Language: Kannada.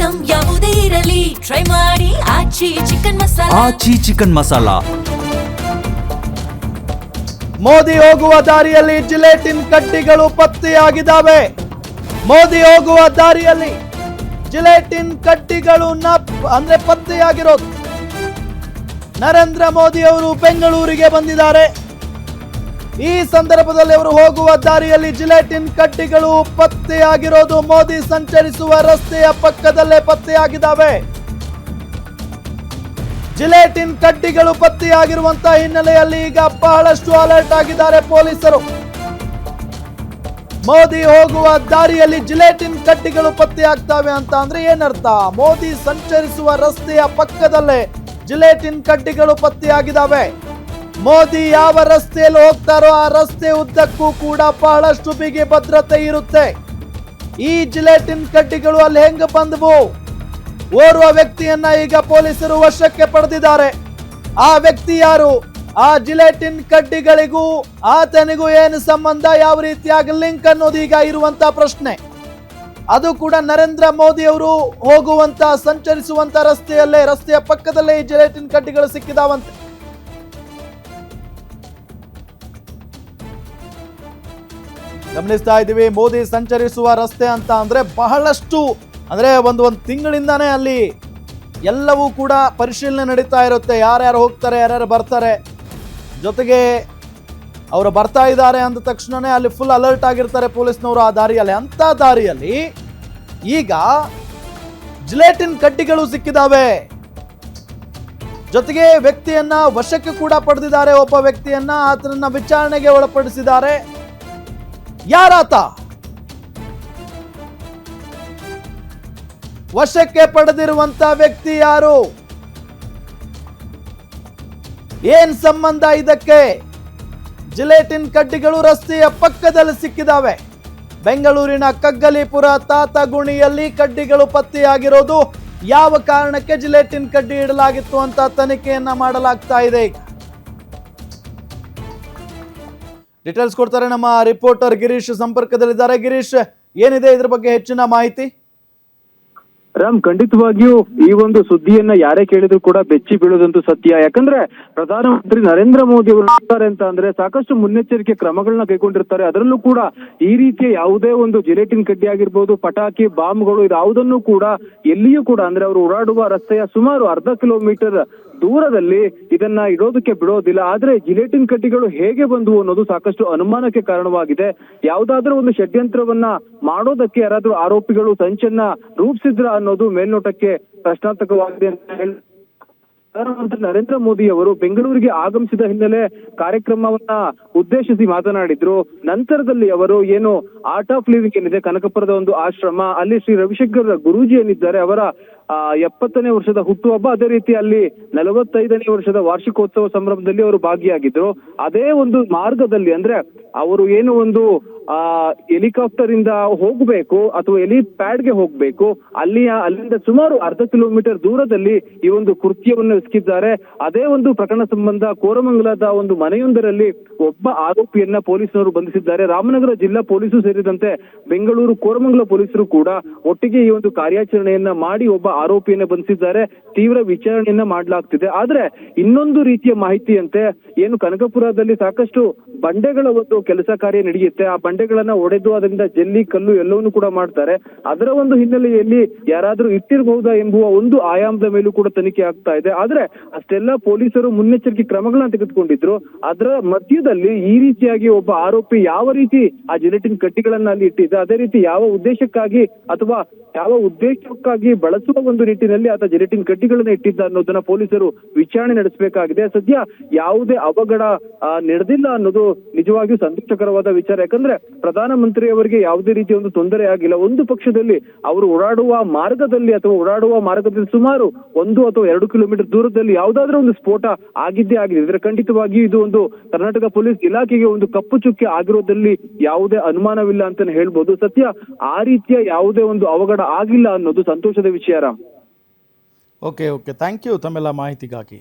ಐಟಂ ಯಾವುದೇ ಇರಲಿ ಟ್ರೈ ಮಾಡಿ ಆಚಿ ಚಿಕನ್ ಮಸಾಲಾ. ಆಚಿ ಚಿಕನ್ ಮಸಾಲಾ. ಮೋದಿ ಹೋಗುವ ದಾರಿಯಲ್ಲಿ ಜಿಲೆಟಿನ್ ಕಡ್ಡಿಗಳು ಪತ್ತೆಯಾಗಿದ್ದಾವೆ. ಮೋದಿ ಹೋಗುವ ದಾರಿಯಲ್ಲಿ ಜಿಲೆಟಿನ್ ಕಡ್ಡಿಗಳು ಅಂದ್ರೆ ಪತ್ತೆಯಾಗಿರೋದು. ನರೇಂದ್ರ ಮೋದಿ ಅವರು ಬೆಂಗಳೂರಿಗೆ ಬಂದಿದ್ದಾರೆ. ಈ ಸಂದರ್ಭದಲ್ಲಿ ಅವರು ಹೋಗುವ ದಾರಿಯಲ್ಲಿ ಜಿಲೆಟಿನ್ ಕಡ್ಡಿಗಳು ಪತ್ತೆಯಾಗಿರೋದು ಮೋದಿ ಸಂಚರಿಸುವ ರಸ್ತೆಯ ಪಕ್ಕದಲ್ಲೇ ಪತ್ತೆಯಾಗಿದ್ದಾವೆ. ಜಿಲೆಟಿನ್ ಕಡ್ಡಿಗಳು ಪತ್ತೆಯಾಗಿರುವಂತಹ ಹಿನ್ನೆಲೆಯಲ್ಲಿ ಈಗ ಬಹಳಷ್ಟು ಅಲರ್ಟ್ ಆಗಿದ್ದಾರೆ ಪೊಲೀಸರು. ಮೋದಿ ಹೋಗುವ ದಾರಿಯಲ್ಲಿ ಜಿಲೆಟಿನ್ ಕಡ್ಡಿಗಳು ಪತ್ತೆಯಾಗ್ತವೆ ಅಂತ ಅಂದ್ರೆ ಏನರ್ಥ? ಮೋದಿ ಸಂಚರಿಸುವ ರಸ್ತೆಯ ಪಕ್ಕದಲ್ಲೇ ಜಿಲೆಟಿನ್ ಕಡ್ಡಿಗಳು ಪತ್ತೆಯಾಗಿದ್ದಾವೆ. ಮೋದಿ ಯಾವ ರಸ್ತೆಯಲ್ಲಿ ಹೋಗ್ತಾರೋ ಆ ರಸ್ತೆ ಉದ್ದಕ್ಕೂ ಕೂಡ ಬಹಳಷ್ಟು ಬಿಗಿ ಭದ್ರತೆ ಇರುತ್ತೆ. ಈ ಜಿಲೆಟಿನ್ ಕಡ್ಡಿಗಳು ಅಲ್ಲಿ ಹೆಂಗ ಬಂದವು? ಓರ್ವ ವ್ಯಕ್ತಿಯನ್ನ ಈಗ ಪೊಲೀಸರು ವಶಕ್ಕೆ ಪಡೆದಿದ್ದಾರೆ. ಆ ವ್ಯಕ್ತಿ ಯಾರು? ಆ ಜಿಲೆಟಿನ್ ಕಡ್ಡಿಗಳಿಗೂ ಆತನಿಗೂ ಏನು ಸಂಬಂಧ, ಯಾವ ರೀತಿಯಾಗಿ ಲಿಂಕ್ ಅನ್ನೋದು ಈಗ ಇರುವಂತ ಪ್ರಶ್ನೆ. ಅದು ಕೂಡ ನರೇಂದ್ರ ಮೋದಿ ಅವರು ಹೋಗುವಂತ ಸಂಚರಿಸುವಂತ ರಸ್ತೆಯ ಪಕ್ಕದಲ್ಲೇ ಈ ಜಿಲೆಟಿನ್ ಕಡ್ಡಿಗಳು ಸಿಕ್ಕಿದಾವಂತೆ. ಗಮನಿಸ್ತಾ ಇದ್ದೀವಿ, ಮೋದಿ ಸಂಚರಿಸುವ ರಸ್ತೆ ಅಂತ ಅಂದ್ರೆ ಬಹಳಷ್ಟು ಅಂದ್ರೆ ಒಂದು ತಿಂಗಳಿಂದಾನೇ ಅಲ್ಲಿ ಎಲ್ಲವೂ ಕೂಡ ಪರಿಶೀಲನೆ ನಡೀತಾ ಇರುತ್ತೆ. ಯಾರ್ಯಾರು ಹೋಗ್ತಾರೆ, ಯಾರ್ಯಾರು ಬರ್ತಾರೆ, ಜೊತೆಗೆ ಅವರು ಬರ್ತಾ ಇದ್ದಾರೆ ಅಂದ ತಕ್ಷಣನೇ ಅಲ್ಲಿ ಫುಲ್ ಅಲರ್ಟ್ ಆಗಿರ್ತಾರೆ ಪೊಲೀಸ್ನವರು ಆ ದಾರಿಯಲ್ಲಿ. ಅಂತ ದಾರಿಯಲ್ಲಿ ಈಗ ಜಿಲೆಟಿನ್ ಕಡ್ಡಿಗಳು ಸಿಕ್ಕಿದಾವೆ. ಜೊತೆಗೆ ವ್ಯಕ್ತಿಯನ್ನ ವಶಕ್ಕೆ ಕೂಡ ಪಡೆದಿದ್ದಾರೆ. ಒಬ್ಬ ವ್ಯಕ್ತಿಯನ್ನ ಆತನನ್ನ ವಿಚಾರಣೆಗೆ ಒಳಪಡಿಸಿದ್ದಾರೆ. ಯಾರಾತ? ವಶಕ್ಕೆ ಪಡೆದಿರುವಂತ ವ್ಯಕ್ತಿ ಯಾರು? ಏನ್ ಸಂಬಂಧ ಇದಕ್ಕೆ? ಜಿಲೆಟಿನ್ ಕಡ್ಡಿಗಳು ರಸ್ತೆಯ ಪಕ್ಕದಲ್ಲಿ ಸಿಕ್ಕಿದಾವೆ. ಬೆಂಗಳೂರಿನ ಕಗ್ಗಲೀಪುರ ತಾತಗುಣಿಯಲ್ಲಿ ಕಡ್ಡಿಗಳು ಪತ್ತೆಯಾಗಿರೋದು. ಯಾವ ಕಾರಣಕ್ಕೆ ಜಿಲೆಟಿನ್ ಕಡ್ಡಿ ಇಡಲಾಗಿತ್ತು ಅಂತ ತನಿಖೆಯನ್ನ ಮಾಡಲಾಗ್ತಾ ಇದೆ. ಡೀಟೇಲ್ಸ್ ಕೊಡ್ತಾರೆ ನಮ್ಮ ರಿಪೋರ್ಟರ್ ಗಿರೀಶ್, ಸಂಪರ್ಕದಲ್ಲಿದ್ದಾರೆ. ಗಿರೀಶ್, ಏನಿದೆ ಇದ್ರ ಬಗ್ಗೆ ಹೆಚ್ಚಿನ ಮಾಹಿತಿ? ರಾಮ್, ಖಂಡಿತವಾಗಿಯೂ ಈ ಒಂದು ಸುದ್ದಿಯನ್ನ ಯಾರೇ ಕೇಳಿದ್ರು ಕೂಡ ಬೆಚ್ಚಿ ಬೀಳೋದಂತೂ ಸತ್ಯ. ಯಾಕಂದ್ರೆ ಪ್ರಧಾನಮಂತ್ರಿ ನರೇಂದ್ರ ಮೋದಿ ಅವರು ಇರ್ತಾರೆ ಅಂತ ಅಂದ್ರೆ ಸಾಕಷ್ಟು ಮುನ್ನೆಚ್ಚರಿಕೆ ಕ್ರಮಗಳನ್ನ ಕೈಗೊಂಡಿರ್ತಾರೆ. ಅದರಲ್ಲೂ ಕೂಡ ಈ ರೀತಿಯ ಯಾವುದೇ ಒಂದು ಜಿಲೆಟಿನ್ ಕಡ್ಡಿ ಆಗಿರ್ಬೋದು, ಪಟಾಕಿ, ಬಾಂಬ್ಗಳು, ಯಾವುದನ್ನು ಕೂಡ ಎಲ್ಲಿಯೂ ಕೂಡ ಅಂದ್ರೆ ಅವರು ಓಡಾಡುವ ರಸ್ತೆಯ ಸುಮಾರು ಅರ್ಧ ಕಿಲೋಮೀಟರ್ ದೂರದಲ್ಲಿ ಇದನ್ನ ಇಡೋದಕ್ಕೆ ಬಿಡೋದಿಲ್ಲ. ಆದ್ರೆ ಜಿಲೆಟಿನ್ ಕಡ್ಡಿಗಳು ಹೇಗೆ ಬಂದವು ಅನ್ನೋದು ಸಾಕಷ್ಟು ಅನುಮಾನಕ್ಕೆ ಕಾರಣವಾಗಿದೆ. ಯಾವುದಾದ್ರೂ ಒಂದು ಷಡ್ಯಂತ್ರವನ್ನ ಮಾಡೋದಕ್ಕೆ ಯಾರಾದ್ರೂ ಆರೋಪಿಗಳು ಸಂಚನ್ನ ರೂಪಿಸಿದ್ರ ಅನ್ನೋದು ಮೇಲ್ನೋಟಕ್ಕೆ ಪ್ರಶ್ನಾರ್ಥಕವಾಗಿದೆ ಅಂತ ಹೇಳಿ ಪ್ರಧಾನಮಂತ್ರಿ ನರೇಂದ್ರ ಮೋದಿ ಅವರು ಬೆಂಗಳೂರಿಗೆ ಆಗಮಿಸಿದ ಹಿನ್ನೆಲೆ ಕಾರ್ಯಕ್ರಮವನ್ನ ಉದ್ದೇಶಿಸಿ ಮಾತನಾಡಿದ್ರು. ನಂತರದಲ್ಲಿ ಅವರು ಏನು ಆರ್ಟ್ ಆಫ್ ಲಿವಿಂಗ್ ಏನಿದೆ ಕನಕಪುರದ ಒಂದು ಆಶ್ರಮ, ಅಲ್ಲಿ ಶ್ರೀ ರವಿಶಂಕರ್ ಗುರೂಜಿ ಏನಿದ್ದಾರೆ ಅವರ 70ನೇ ವರ್ಷದ ಹುಟ್ಟುಹಬ್ಬ, ಅದೇ ರೀತಿ ಅಲ್ಲಿ 45ನೇ ವರ್ಷದ ವಾರ್ಷಿಕೋತ್ಸವ ಸಂಭ್ರಮದಲ್ಲಿ ಅವರು ಭಾಗಿಯಾಗಿದ್ರು. ಅದೇ ಒಂದು ಮಾರ್ಗದಲ್ಲಿ ಅಂದ್ರೆ ಅವರು ಏನು ಒಂದು ಹೆಲಿಕಾಪ್ಟರ್ ಇಂದ ಹೋಗ್ಬೇಕು ಅಥವಾ ಹೆಲಿಪ್ಯಾಡ್ಗೆ ಹೋಗ್ಬೇಕು, ಅಲ್ಲಿಂದ ಸುಮಾರು ಅರ್ಧ ಕಿಲೋಮೀಟರ್ ದೂರದಲ್ಲಿ ಈ ಒಂದು ಕೃತ್ಯವನ್ನು ಎಸಗಿದ್ದಾರೆ. ಅದೇ ಒಂದು ಪ್ರಕರಣ ಸಂಬಂಧ ಕೋರಮಂಗಲದ ಒಂದು ಮನೆಯೊಂದರಲ್ಲಿ ಒಬ್ಬ ಆರೋಪಿಯನ್ನ ಪೊಲೀಸರು ಬಂಧಿಸಿದ್ದಾರೆ. ರಾಮನಗರ ಜಿಲ್ಲಾ ಪೊಲೀಸರು ಸೇರಿದಂತೆ ಬೆಂಗಳೂರು ಕೋರಮಂಗಲ ಪೊಲೀಸರು ಕೂಡ ಒಟ್ಟಿಗೆ ಈ ಒಂದು ಕಾರ್ಯಾಚರಣೆಯನ್ನ ಮಾಡಿ ಒಬ್ಬ ಆರೋಪಿಯನ್ನ ಬಂಧಿಸಿದ್ದಾರೆ. ತೀವ್ರ ವಿಚಾರಣೆಯನ್ನ ಮಾಡಲಾಗ್ತಿದೆ. ಆದ್ರೆ ಇನ್ನೊಂದು ರೀತಿಯ ಮಾಹಿತಿಯಂತೆ ಏನು ಕನಕಪುರದಲ್ಲಿ ಸಾಕಷ್ಟು ಬಂಡೆಗಳ ಒಂದು ಕೆಲಸ ಕಾರ್ಯ ನಡೆಯುತ್ತೆ. ಆ ಬಂಡೆಗಳನ್ನ ಒಡೆದು ಅದರಿಂದ ಜಲ್ಲಿ, ಕಲ್ಲು ಎಲ್ಲವನ್ನೂ ಕೂಡ ಮಾಡ್ತಾರೆ. ಅದರ ಒಂದು ಹಿನ್ನೆಲೆಯಲ್ಲಿ ಯಾರಾದ್ರೂ ಇಟ್ಟಿರಬಹುದಾ ಎಂಬುವ ಒಂದು ಆಯಾಮದ ಮೇಲೂ ಕೂಡ ತನಿಖೆ ಆಗ್ತಾ ಇದೆ. ಆದ್ರೆ ಅಷ್ಟೆಲ್ಲ ಪೊಲೀಸರು ಮುನ್ನೆಚ್ಚರಿಕೆ ಕ್ರಮಗಳನ್ನ ತೆಗೆದುಕೊಂಡಿದ್ರು. ಅದರ ಮಧ್ಯದಲ್ಲಿ ಈ ರೀತಿಯಾಗಿ ಒಬ್ಬ ಆರೋಪಿ ಯಾವ ರೀತಿ ಆ ಜಿಲೆಟಿನ್ ಕಡ್ಡಿಗಳನ್ನ ಅಲ್ಲಿ ಇಟ್ಟಿದ್ದ, ಅದೇ ರೀತಿ ಯಾವ ಉದ್ದೇಶಕ್ಕಾಗಿ ಅಥವಾ ಯಾವ ಉದ್ದೇಶಕ್ಕಾಗಿ ಬಳಸುವ ಒಂದು ನಿಟ್ಟಿನಲ್ಲಿ ಆತ ಜಿಲೆಟಿನ್ ಕಡ್ಡಿಗಳನ್ನ ಇಟ್ಟಿದ್ದ ಅನ್ನೋದನ್ನ ಪೊಲೀಸರು ವಿಚಾರಣೆ ನಡೆಸಬೇಕಾಗಿದೆ. ಸದ್ಯ ಯಾವುದೇ ಅವಘಡ ನಡೆದಿಲ್ಲ ಅನ್ನೋದು ನಿಜವಾಗಿಯೂ ಸಂತೋಷಕರವಾದ ವಿಚಾರ. ಯಾಕಂದ್ರೆ ಪ್ರಧಾನಮಂತ್ರಿ ಅವರಿಗೆ ಯಾವುದೇ ರೀತಿಯ ಒಂದು ತೊಂದರೆ ಆಗಿಲ್ಲ. ಒಂದು ಪಕ್ಷದಲ್ಲಿ ಅವರು ಓಡಾಡುವ ಮಾರ್ಗದಲ್ಲಿ ಸುಮಾರು 1 ಅಥವಾ 2 ಕಿಲೋಮೀಟರ್ ದೂರದಲ್ಲಿ ಯಾವುದಾದ್ರೂ ಒಂದು ಸ್ಫೋಟ ಆಗಿದ್ದೇ ಆಗಿದೆ. ಇದರ ಖಂಡಿತವಾಗಿಯೂ ಇದು ಒಂದು ಕರ್ನಾಟಕ ಪೊಲೀಸ್ ಇಲಾಖೆಗೆ ಒಂದು ಕಪ್ಪು ಚುಕ್ಕೆ ಆಗಿರೋದ್ರಲ್ಲಿ ಯಾವುದೇ ಅನುಮಾನವಿಲ್ಲ ಅಂತಾನೆ ಹೇಳ್ಬೋದು. ಸತ್ಯ ಆ ರೀತಿಯ ಯಾವುದೇ ಒಂದು ಅವಘಡ ಆಗಿಲ್ಲ ಅನ್ನೋದು ಸಂತೋಷದ ವಿಷಯ. ರಾಮ್, ಓಕೆ, ಥ್ಯಾಂಕ್ ಯು ತಮ್ಮೆಲ್ಲ ಮಾಹಿತಿಗಾಗಿ.